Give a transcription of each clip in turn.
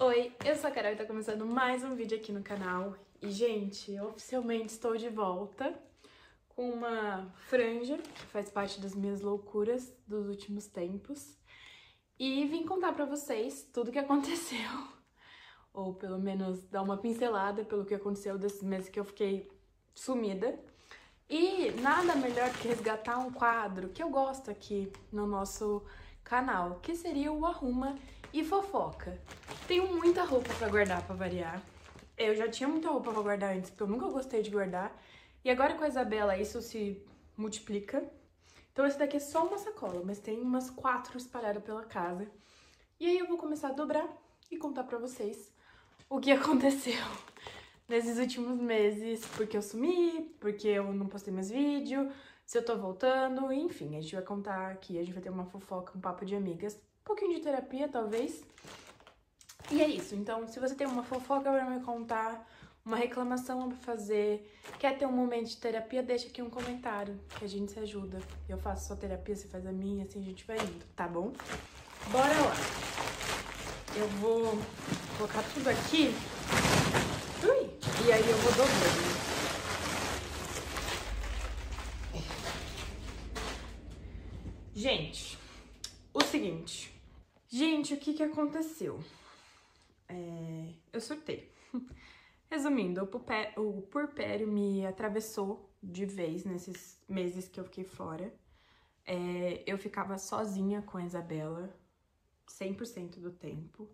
Oi, eu sou a Carol e tá começando mais um vídeo aqui no canal. E, gente, eu oficialmente estou de volta com uma franja que faz parte das minhas loucuras dos últimos tempos. E vim contar pra vocês tudo o que aconteceu, ou pelo menos dar uma pincelada pelo que aconteceu desses meses que eu fiquei sumida. E nada melhor que resgatar um quadro que eu gosto aqui no nosso canal, que seria o Arruma e Fofoca. Tenho muita roupa pra guardar, pra variar. Eu já tinha muita roupa pra guardar antes, porque eu nunca gostei de guardar. E agora com a Isabela isso se multiplica. Então esse daqui é só uma sacola, mas tem umas 4 espalhadas pela casa. E aí eu vou começar a dobrar e contar pra vocês o que aconteceu nesses últimos meses, porque eu sumi, porque eu não postei mais vídeo, se eu tô voltando, enfim, a gente vai contar aqui, a gente vai ter uma fofoca, um papo de amigas, um pouquinho de terapia, talvez. E é isso, então, se você tem uma fofoca pra me contar, uma reclamação pra fazer, quer ter um momento de terapia, deixa aqui um comentário, que a gente se ajuda. Eu faço sua terapia, você faz a minha, assim a gente vai indo, tá bom? Bora lá! Eu vou colocar tudo aqui. E aí eu vou dobrando. Gente, o seguinte. Gente, o que aconteceu? Eu surtei. Resumindo, o puerpério me atravessou de vez nesses meses que eu fiquei fora. Eu ficava sozinha com a Isabela 100% do tempo.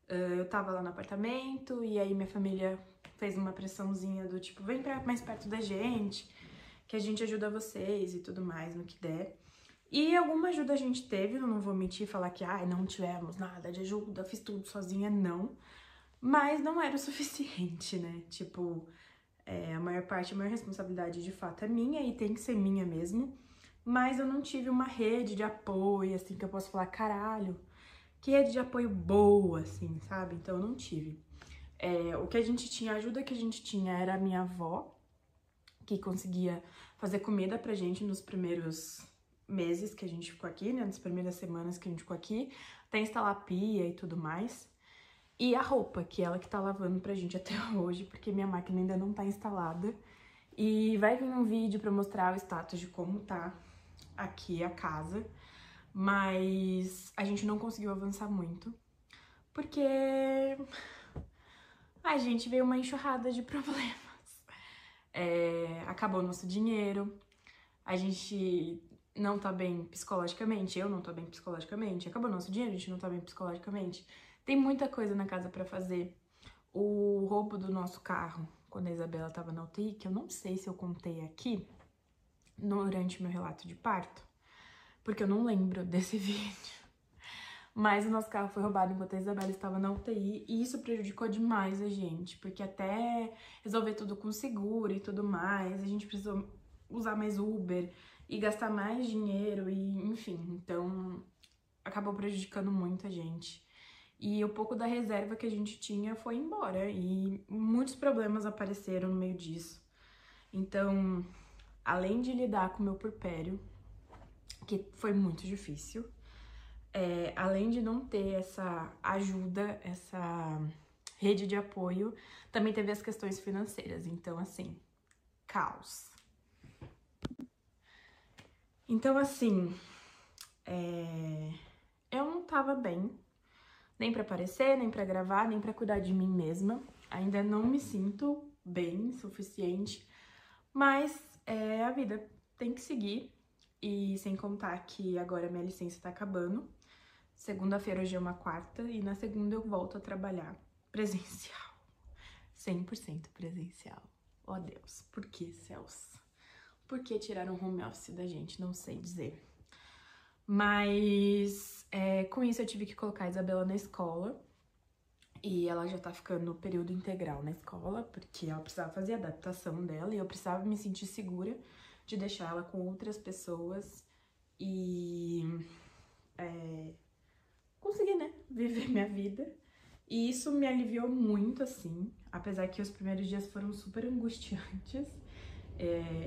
Eu tava lá no apartamento e aí minha família fez uma pressãozinha do tipo, vem pra mais perto da gente, que a gente ajuda vocês e tudo mais no que der. E alguma ajuda a gente teve, eu não vou mentir e falar que não tivemos nada de ajuda, fiz tudo sozinha, não. Mas não era o suficiente, né? Tipo, a maior responsabilidade de fato é minha e tem que ser minha mesmo. Mas eu não tive uma rede de apoio, assim, que eu posso falar, caralho, que rede de apoio boa, assim, sabe? Então eu não tive. O que a gente tinha, a ajuda que a gente tinha era a minha avó, que conseguia fazer comida pra gente nos primeiros meses que a gente ficou aqui, né? Nas primeiras semanas que a gente ficou aqui, até instalar pia e tudo mais. E a roupa, que ela que tá lavando pra gente até hoje, porque minha máquina ainda não tá instalada. E vai vir um vídeo pra mostrar o status de como tá aqui a casa. Mas a gente não conseguiu avançar muito, porque a gente veio uma enxurrada de problemas. Acabou o nosso dinheiro, a gente não tá bem psicologicamente, eu não tô bem psicologicamente, acabou o nosso dinheiro, a gente não tá bem psicologicamente. Tem muita coisa na casa pra fazer. O roubo do nosso carro, quando a Isabela tava na UTI, que eu não sei se eu contei aqui durante meu relato de parto, porque eu não lembro desse vídeo. Mas o nosso carro foi roubado enquanto a Isabela estava na UTI e isso prejudicou demais a gente, porque até resolver tudo com seguro e tudo mais, a gente precisou usar mais Uber e gastar mais dinheiro e enfim, então acabou prejudicando muito a gente. E o pouco da reserva que a gente tinha foi embora e muitos problemas apareceram no meio disso. Então, além de lidar com o meu puerpério, que foi muito difícil, além de não ter essa ajuda, essa rede de apoio, também teve as questões financeiras. Então, assim, caos. Então, assim, eu não tava bem, nem pra aparecer, nem pra gravar, nem pra cuidar de mim mesma. Ainda não me sinto bem o suficiente, mas a vida tem que seguir. E sem contar que agora minha licença tá acabando. Segunda-feira, hoje é uma quarta, e na segunda eu volto a trabalhar presencial. 100% presencial. Oh, Deus, por que, céus? Por que tiraram o home office da gente? Não sei dizer. Mas com isso eu tive que colocar a Isabela na escola. E ela já tá ficando no período integral na escola, porque ela precisava fazer a adaptação dela e eu precisava me sentir segura de deixar ela com outras pessoas e conseguir, né, viver minha vida. E isso me aliviou muito, assim, apesar que os primeiros dias foram super angustiantes.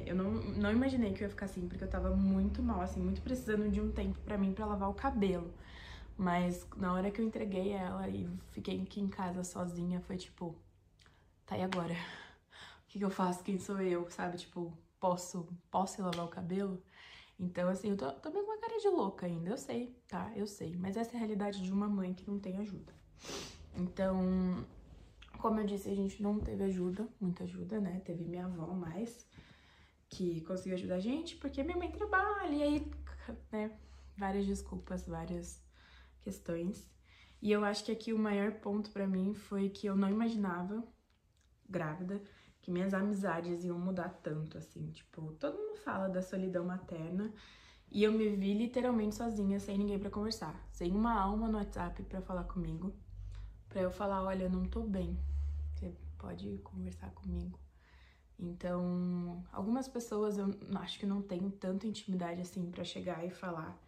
Eu não imaginei que eu ia ficar assim, porque eu tava muito mal, assim, muito precisando de um tempo pra mim pra lavar o cabelo. Mas na hora que eu entreguei ela e fiquei aqui em casa sozinha, foi tipo, tá, e agora? O que eu faço? Quem sou eu? Sabe? Tipo, posso ir lavar o cabelo? Então, assim, eu tô meio com uma cara de louca ainda, eu sei, tá? Eu sei. Mas essa é a realidade de uma mãe que não tem ajuda. Então, como eu disse, a gente não teve ajuda, muita ajuda, né? Teve minha avó mais, que conseguiu ajudar a gente, porque minha mãe trabalha, e aí, né? Várias desculpas, várias questões. E eu acho que aqui o maior ponto pra mim foi que eu não imaginava, grávida, que minhas amizades iam mudar tanto, assim. Tipo, todo mundo fala da solidão materna, e eu me vi literalmente sozinha, sem ninguém pra conversar. Sem uma alma no WhatsApp pra falar comigo. Pra eu falar, olha, eu não tô bem. Você pode conversar comigo. Então, algumas pessoas eu acho que não tenho tanta intimidade assim pra chegar e falar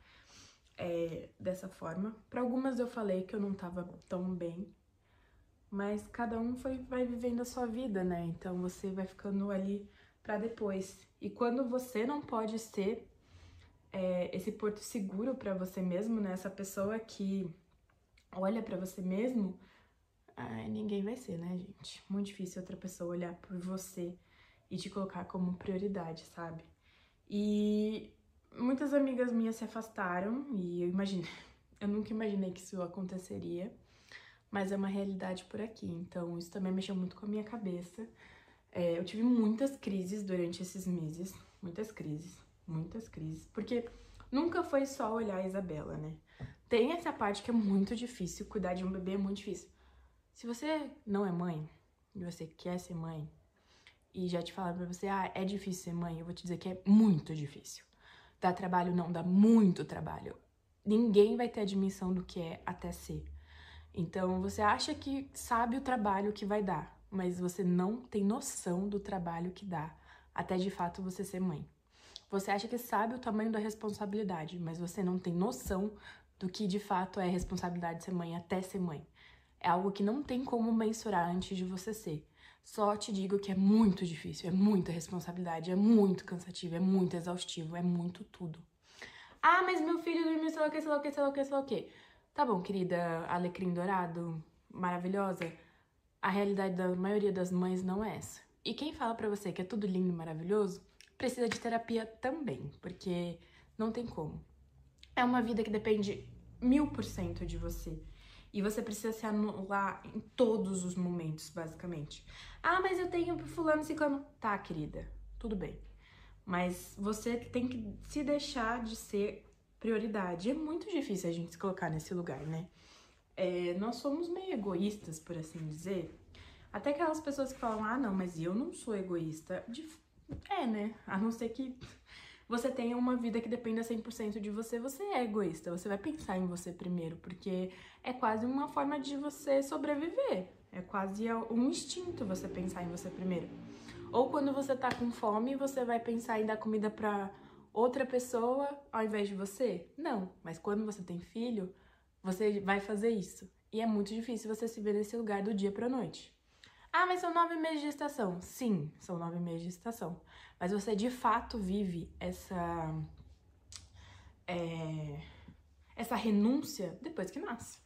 dessa forma. Pra algumas eu falei que eu não tava tão bem, mas cada um vai vivendo a sua vida, né? Então você vai ficando ali pra depois. E quando você não pode ser esse porto seguro pra você mesmo, né? Essa pessoa que olha pra você mesmo, ninguém vai ser, né, gente? Muito difícil outra pessoa olhar por você e te colocar como prioridade, sabe? E muitas amigas minhas se afastaram e eu nunca imaginei que isso aconteceria, mas é uma realidade por aqui, então isso também mexeu muito com a minha cabeça. Eu tive muitas crises durante esses meses, muitas crises, porque nunca foi só olhar a Isabela, né? Tem essa parte que é muito difícil, cuidar de um bebê é muito difícil. Se você não é mãe, e você quer ser mãe, e já te falaram pra você, é difícil ser mãe, eu vou te dizer que é muito difícil. Dá trabalho? Não, dá muito trabalho. Ninguém vai ter a dimensão do que é até ser. Então, você acha que sabe o trabalho que vai dar, mas você não tem noção do trabalho que dá até de fato você ser mãe. Você acha que sabe o tamanho da responsabilidade, mas você não tem noção do que de fato é responsabilidade de ser mãe até ser mãe. É algo que não tem como mensurar antes de você ser. Só te digo que é muito difícil, é muita responsabilidade, é muito cansativo, é muito exaustivo, é muito tudo. Mas meu filho dormiu sei lá o que, sei lá o que, sei lá o que, sei lá o que. Tá bom, querida alecrim dourado, maravilhosa, a realidade da maioria das mães não é essa. E quem fala pra você que é tudo lindo e maravilhoso, precisa de terapia também, porque não tem como. É uma vida que depende 1000% de você. E você precisa se anular em todos os momentos, basicamente. Mas eu tenho fulano, ciclano. Tá, querida, tudo bem. Mas você tem que se deixar de ser prioridade. É muito difícil a gente se colocar nesse lugar, né? Nós somos meio egoístas, por assim dizer. Até aquelas pessoas que falam, não, mas eu não sou egoísta. Né? A não ser que você tenha uma vida que dependa 100% de você, você é egoísta. Você vai pensar em você primeiro, porque é quase uma forma de você sobreviver. É quase um instinto você pensar em você primeiro. Ou quando você tá com fome, você vai pensar em dar comida pra outra pessoa ao invés de você? Não, mas quando você tem filho, você vai fazer isso. E é muito difícil você se ver nesse lugar do dia pra noite. Mas são 9 meses de gestação. Sim, são 9 meses de gestação. Mas você de fato vive essa renúncia depois que nasce.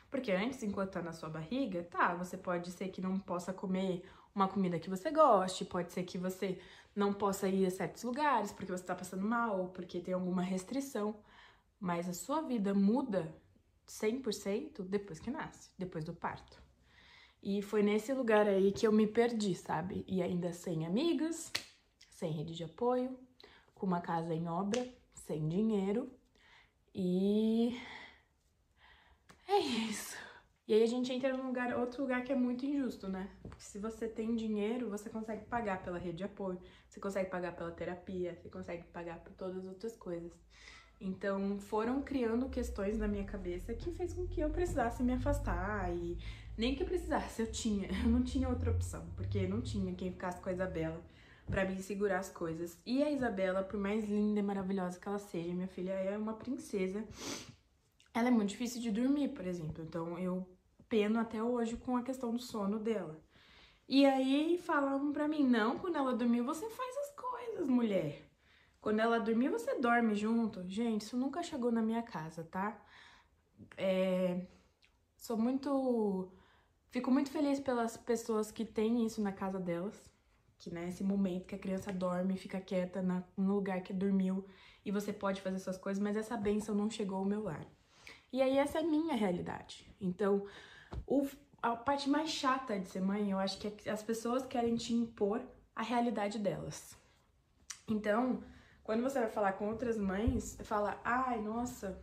Porque antes, enquanto tá na sua barriga, você pode ser que não possa comer uma comida que você goste, pode ser que você não possa ir a certos lugares porque você tá passando mal ou porque tem alguma restrição. Mas a sua vida muda 100% depois que nasce, depois do parto. E foi nesse lugar aí que eu me perdi, sabe? E ainda sem amigos, sem rede de apoio, com uma casa em obra, sem dinheiro. E é isso. E aí a gente entra num outro lugar que é muito injusto, né? Porque se você tem dinheiro, você consegue pagar pela rede de apoio, você consegue pagar pela terapia, você consegue pagar por todas as outras coisas. Então foram criando questões na minha cabeça que fez com que eu precisasse me afastar e nem que eu precisasse, eu não tinha outra opção, porque não tinha quem ficasse com a Isabela pra me segurar as coisas. E a Isabela, por mais linda e maravilhosa que ela seja, minha filha é uma princesa, ela é muito difícil de dormir, por exemplo, então eu peno até hoje com a questão do sono dela. E aí falavam pra mim, não, quando ela dormir você faz as coisas, mulher. Quando ela dormir, você dorme junto. Gente, isso nunca chegou na minha casa, tá? Fico muito feliz pelas pessoas que têm isso na casa delas, que, né, esse momento que a criança dorme, fica quieta no lugar que dormiu e você pode fazer suas coisas, mas essa bênção não chegou ao meu lar. E aí essa é a minha realidade. Então, a parte mais chata de ser mãe, eu acho que as pessoas querem te impor a realidade delas. Então, quando você vai falar com outras mães, você fala, ai, nossa,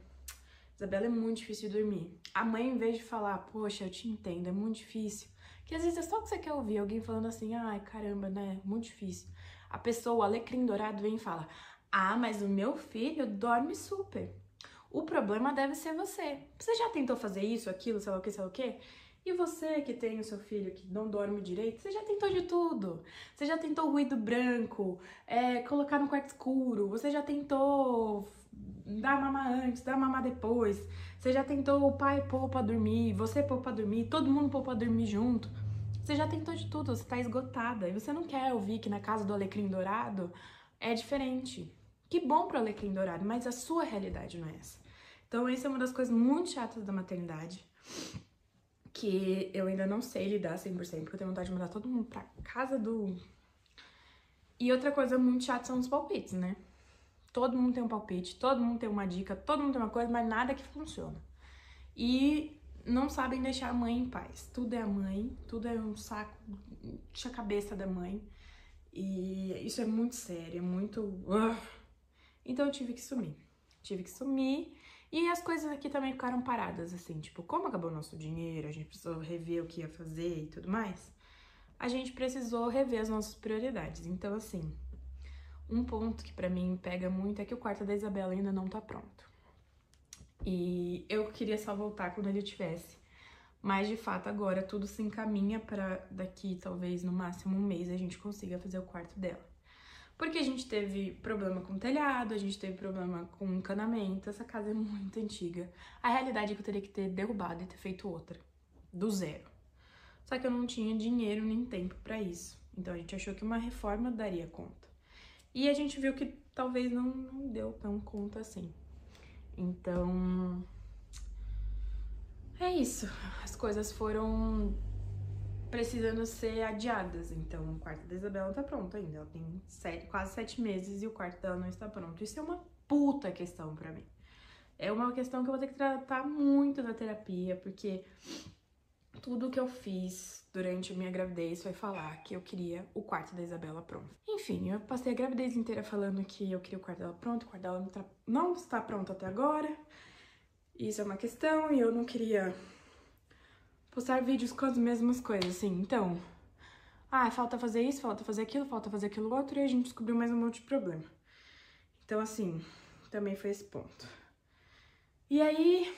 Isabela, é muito difícil de dormir. A mãe, em vez de falar, poxa, eu te entendo, é muito difícil, que às vezes é só o que você quer ouvir, alguém falando assim, ai, caramba, né, muito difícil. A pessoa, o alecrim dourado, vem e fala, ah, mas o meu filho dorme super. O problema deve ser você. Você já tentou fazer isso, aquilo, sei lá o que, sei lá o que? E você que tem o seu filho que não dorme direito, você já tentou de tudo. Você já tentou ruído branco, colocar no quarto escuro, você já tentou dar mamar antes, dar mamar depois, você já tentou o pai pôr pra dormir, você pôr pra dormir, todo mundo pôr pra dormir junto. Você já tentou de tudo, você tá esgotada. E você não quer ouvir que na casa do alecrim dourado é diferente. Que bom pro alecrim dourado, mas a sua realidade não é essa. Então, essa é uma das coisas muito chatas da maternidade, que eu ainda não sei lidar 100%, porque eu tenho vontade de mandar todo mundo pra casa do... E outra coisa muito chata são os palpites, né? Todo mundo tem um palpite, todo mundo tem uma dica, todo mundo tem uma coisa, mas nada que funciona. E não sabem deixar a mãe em paz. Tudo é a mãe, tudo é um saco, enche a cabeça da mãe. E isso é muito sério, é muito... Então eu tive que sumir. E as coisas aqui também ficaram paradas, assim, tipo, como acabou o nosso dinheiro, a gente precisou rever o que ia fazer e tudo mais, a gente precisou rever as nossas prioridades. Então, assim, um ponto que pra mim pega muito é que o quarto da Isabela ainda não tá pronto. E eu queria só voltar quando ele tivesse. Mas, de fato, agora tudo se encaminha pra daqui, talvez, no máximo um mês, a gente consiga fazer o quarto dela. Porque a gente teve problema com o telhado, a gente teve problema com o encanamento, essa casa é muito antiga. A realidade é que eu teria que ter derrubado e ter feito outra, do zero. Só que eu não tinha dinheiro nem tempo pra isso. Então a gente achou que uma reforma daria conta. E a gente viu que talvez não deu tão conta assim. Então, é isso. As coisas foram precisando ser adiadas. Então, o quarto da Isabela tá pronto ainda. Ela tem quase 7 meses e o quarto dela não está pronto. Isso é uma puta questão pra mim. É uma questão que eu vou ter que tratar muito na terapia, porque tudo que eu fiz durante a minha gravidez foi falar que eu queria o quarto da Isabela pronto. Enfim, eu passei a gravidez inteira falando que eu queria o quarto dela pronto, o quarto dela não está pronto até agora. Isso é uma questão e eu não queria postar vídeos com as mesmas coisas, assim. Então, falta fazer isso, falta fazer aquilo outro, e a gente descobriu mais um monte de problema. Então, assim, também foi esse ponto. E aí,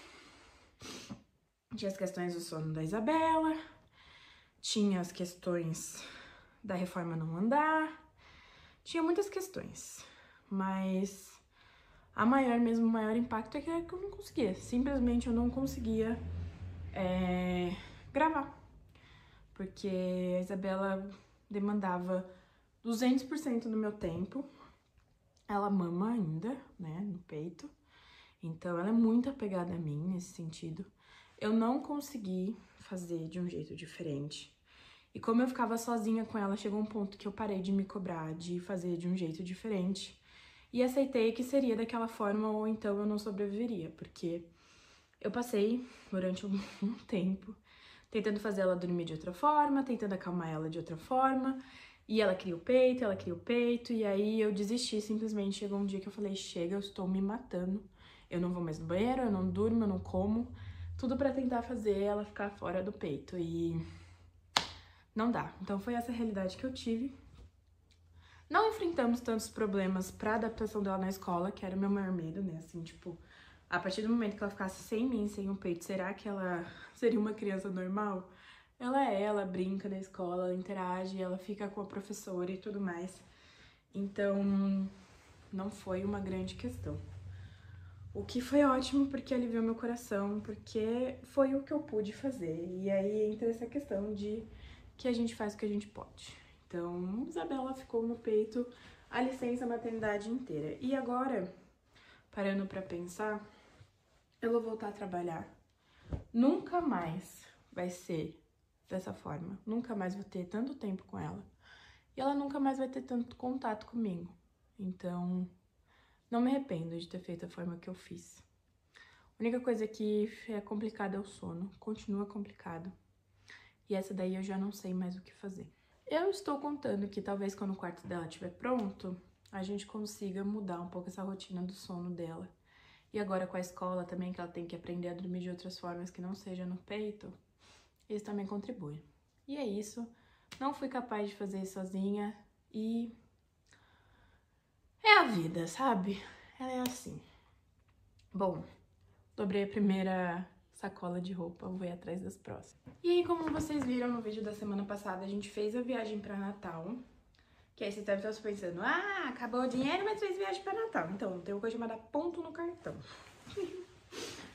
tinha as questões do sono da Isabela, tinha as questões da reforma não andar, tinha muitas questões, mas o maior impacto é que eu não conseguia, simplesmente eu não conseguia gravar, porque a Isabela demandava 200% do meu tempo. Ela mama ainda, né, no peito, então ela é muito apegada a mim nesse sentido. Eu não consegui fazer de um jeito diferente. E como eu ficava sozinha com ela, chegou um ponto que eu parei de me cobrar, de fazer de um jeito diferente. E aceitei que seria daquela forma ou então eu não sobreviveria, porque eu passei durante um tempo tentando fazer ela dormir de outra forma, tentando acalmar ela de outra forma. E ela cria o peito, e aí eu desisti, simplesmente chegou um dia que eu falei, chega, eu estou me matando, eu não vou mais no banheiro, eu não durmo, eu não como, tudo pra tentar fazer ela ficar fora do peito, e não dá. Então foi essa a realidade que eu tive. Não enfrentamos tantos problemas pra adaptação dela na escola, que era o meu maior medo, né, assim, tipo, a partir do momento que ela ficasse sem mim, sem o peito, será que ela seria uma criança normal? Ela brinca na escola, ela interage, ela fica com a professora e tudo mais. Então, não foi uma grande questão. O que foi ótimo porque aliviou meu coração, porque foi o que eu pude fazer. E aí entra essa questão de que a gente faz o que a gente pode. Então, Isabela ficou no peito a licença maternidade inteira. E agora, parando pra pensar, eu vou voltar a trabalhar. Nunca mais vai ser dessa forma. Nunca mais vou ter tanto tempo com ela. E ela nunca mais vai ter tanto contato comigo. Então, não me arrependo de ter feito a forma que eu fiz. A única coisa que é complicada é o sono. Continua complicado. E essa daí eu já não sei mais o que fazer. Eu estou contando que talvez quando o quarto dela estiver pronto, a gente consiga mudar um pouco essa rotina do sono dela. E agora com a escola também, que ela tem que aprender a dormir de outras formas que não seja no peito, isso também contribui. E é isso. Não fui capaz de fazer isso sozinha e... é a vida, sabe? Ela é assim. Bom, dobrei a primeira sacola de roupa, vou ir atrás das próximas. E aí, como vocês viram no vídeo da semana passada, a gente fez a viagem pra Natal. Que aí vocês devem estar pensando, ah, acabou o dinheiro, mas fez viagem pra Natal. Então, tem uma coisa chamada ponto no cartão.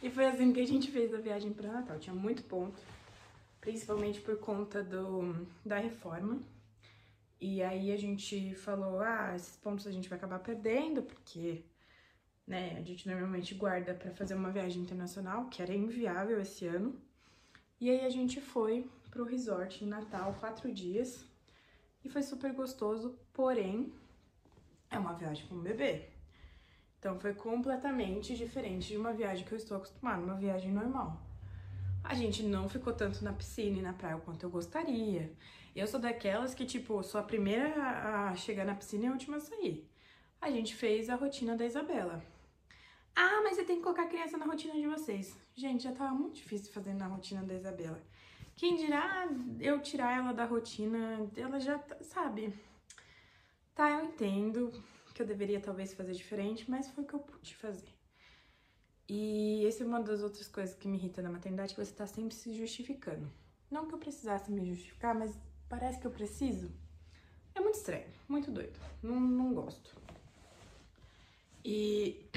E foi assim que a gente fez a viagem pra Natal. Tinha muito ponto, principalmente por conta da reforma. E aí a gente falou, ah, esses pontos a gente vai acabar perdendo, porque, né, a gente normalmente guarda pra fazer uma viagem internacional, que era inviável esse ano. E aí a gente foi pro resort em Natal, 4 dias, e foi super gostoso, porém, é uma viagem com um bebê. Então foi completamente diferente de uma viagem que eu estou acostumada, uma viagem normal. A gente não ficou tanto na piscina e na praia o quanto eu gostaria. Eu sou daquelas que, tipo, sou a primeira a chegar na piscina e a última a sair. A gente fez a rotina da Isabela. Ah, mas você tem que colocar a criança na rotina de vocês. Gente, já tava muito difícil fazer na rotina da Isabela. Quem dirá eu tirar ela da rotina, ela já, sabe? Tá, eu entendo que eu deveria talvez fazer diferente, mas foi o que eu pude fazer. E essa é uma das outras coisas que me irrita na maternidade, que você tá sempre se justificando. Não que eu precisasse me justificar, mas parece que eu preciso. É muito estranho, muito doido. Não gosto. E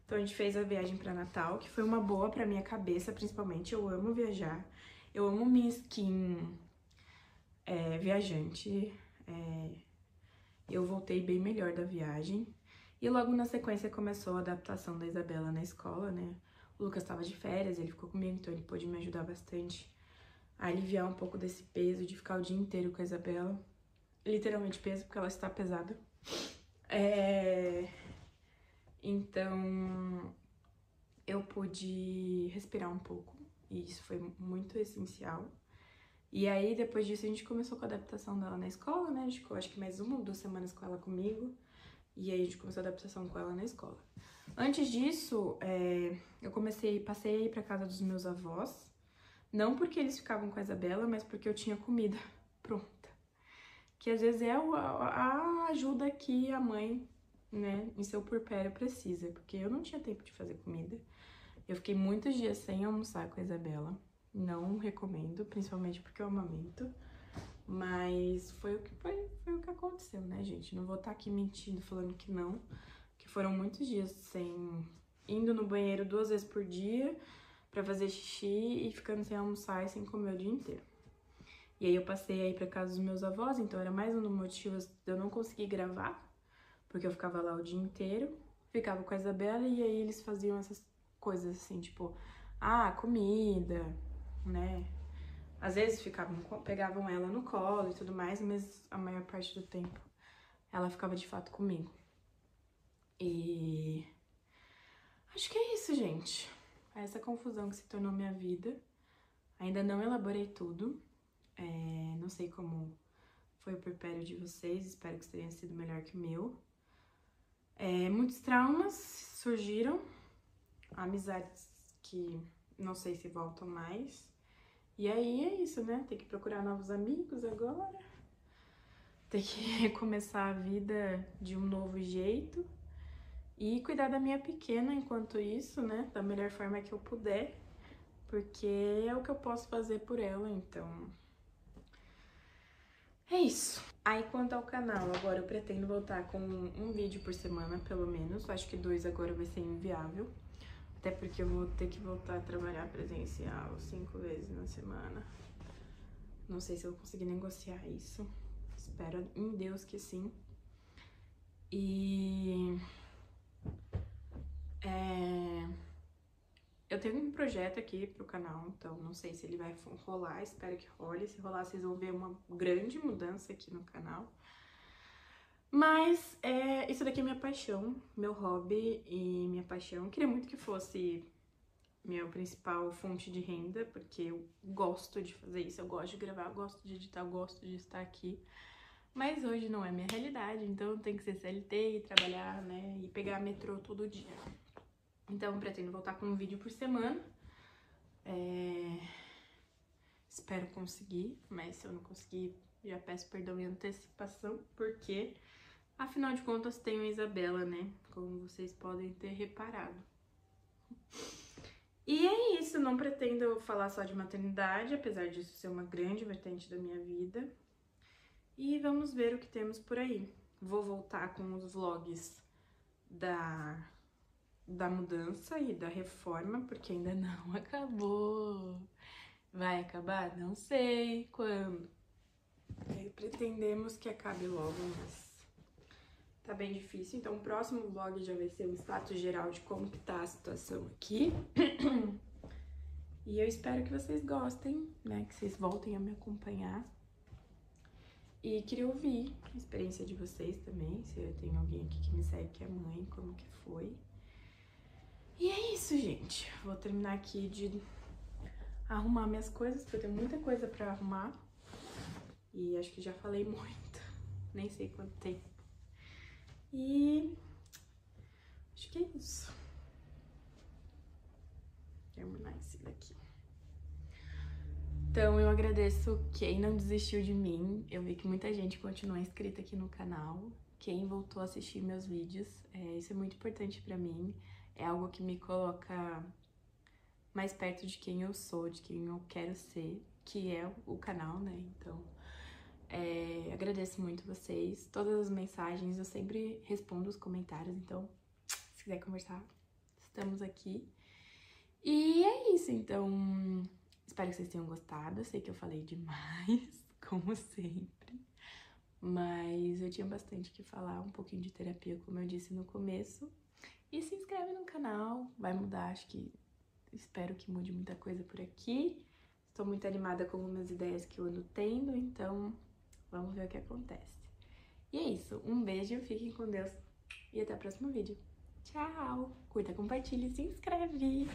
então a gente fez a viagem pra Natal, que foi uma boa pra minha cabeça, principalmente. Eu amo viajar. Eu amo minha skin viajante. Eu voltei bem melhor da viagem. E logo na sequência começou a adaptação da Isabela na escola, né? O Lucas estava de férias, ele ficou comigo, então ele pôde me ajudar bastante a aliviar um pouco desse peso de ficar o dia inteiro com a Isabela. Literalmente peso, porque ela está pesada. Então, eu pude respirar um pouco, e isso foi muito essencial. E aí, depois disso, a gente começou com a adaptação dela na escola, né? A gente ficou, acho que mais 1 ou 2 semanas com ela comigo. E aí a gente começou a adaptação com ela na escola. Antes disso, eu passei a ir pra casa dos meus avós. Não porque eles ficavam com a Isabela, mas porque eu tinha comida pronta. Que às vezes é a ajuda que a mãe, né, em seu puerpério precisa. Porque eu não tinha tempo de fazer comida. Eu fiquei muitos dias sem almoçar com a Isabela. Não recomendo, principalmente porque eu amamento. Mas foi o que aconteceu, né, gente? Não vou estar aqui mentindo, falando que não. Que foram muitos dias indo no banheiro 2 vezes por dia pra fazer xixi e ficando sem almoçar e sem comer o dia inteiro. E aí eu passei aí pra casa dos meus avós, então era mais um dos motivos de eu não conseguir gravar, porque eu ficava lá o dia inteiro, ficava com a Isabela e aí eles faziam essas coisas assim, tipo, comida, né? Às vezes pegavam ela no colo e tudo mais, mas a maior parte do tempo ela ficava de fato comigo. E acho que é isso, gente. Essa confusão que se tornou minha vida. Ainda não elaborei tudo. Não sei como foi o puerpério de vocês, espero que tenha sido melhor que o meu. Muitos traumas surgiram, amizades que não sei se voltam mais. E aí é isso, né? Tem que procurar novos amigos agora. Tem que recomeçar a vida de um novo jeito. E cuidar da minha pequena enquanto isso, né? Da melhor forma que eu puder. Porque é o que eu posso fazer por ela, então... é isso. Aí, quanto ao canal, agora eu pretendo voltar com um vídeo por semana, pelo menos. Acho que 2 agora vai ser inviável. Até porque eu vou ter que voltar a trabalhar presencial 5 vezes na semana. Não sei se eu vou conseguir negociar isso. Espero em Deus que sim. E... Eu tenho um projeto aqui pro canal, então não sei se ele vai rolar, espero que role. Se rolar, vocês vão ver uma grande mudança aqui no canal. Mas isso daqui é minha paixão, meu hobby e minha paixão. Eu queria muito que fosse minha principal fonte de renda, porque eu gosto de fazer isso, eu gosto de gravar, eu gosto de editar, eu gosto de estar aqui. Mas hoje não é minha realidade, então tem que ser CLT e trabalhar, né, e pegar metrô todo dia. Então eu pretendo voltar com um vídeo por semana. Espero conseguir, mas se eu não conseguir, já peço perdão em antecipação, porque afinal de contas tenho a Isabela, né, como vocês podem ter reparado. E é isso, não pretendo falar só de maternidade, apesar disso ser uma grande vertente da minha vida. E vamos ver o que temos por aí. Vou voltar com os vlogs da mudança e da reforma, porque ainda não acabou. Vai acabar? Não sei quando. Pretendemos que acabe logo, mas tá bem difícil. Então o próximo vlog já vai ser um status geral de como que tá a situação aqui. E eu espero que vocês gostem, né? Que vocês voltem a me acompanhar. E queria ouvir a experiência de vocês também, se tem alguém aqui que me segue que é mãe, como que foi. E é isso, gente. Vou terminar aqui de arrumar minhas coisas, porque eu tenho muita coisa pra arrumar. E acho que já falei muito, nem sei quanto tempo. E acho que é isso. Terminar esse daqui. Então eu agradeço quem não desistiu de mim. Eu vi que muita gente continua inscrita aqui no canal. Quem voltou a assistir meus vídeos, isso é muito importante pra mim. É algo que me coloca mais perto de quem eu sou, de quem eu quero ser, que é o canal, né? Então, agradeço muito vocês. Todas as mensagens, eu sempre respondo os comentários, então, se quiser conversar, estamos aqui. E é isso, então, espero que vocês tenham gostado. Eu sei que eu falei demais, como sempre, mas eu tinha bastante que falar, um pouquinho de terapia, como eu disse no começo. E se inscreve no canal, vai mudar, acho que, espero que mude muita coisa por aqui. Estou muito animada com algumas ideias que eu ando tendo, então vamos ver o que acontece. E é isso, um beijo, fiquem com Deus e até o próximo vídeo. Tchau! Curta, compartilhe e se inscreve!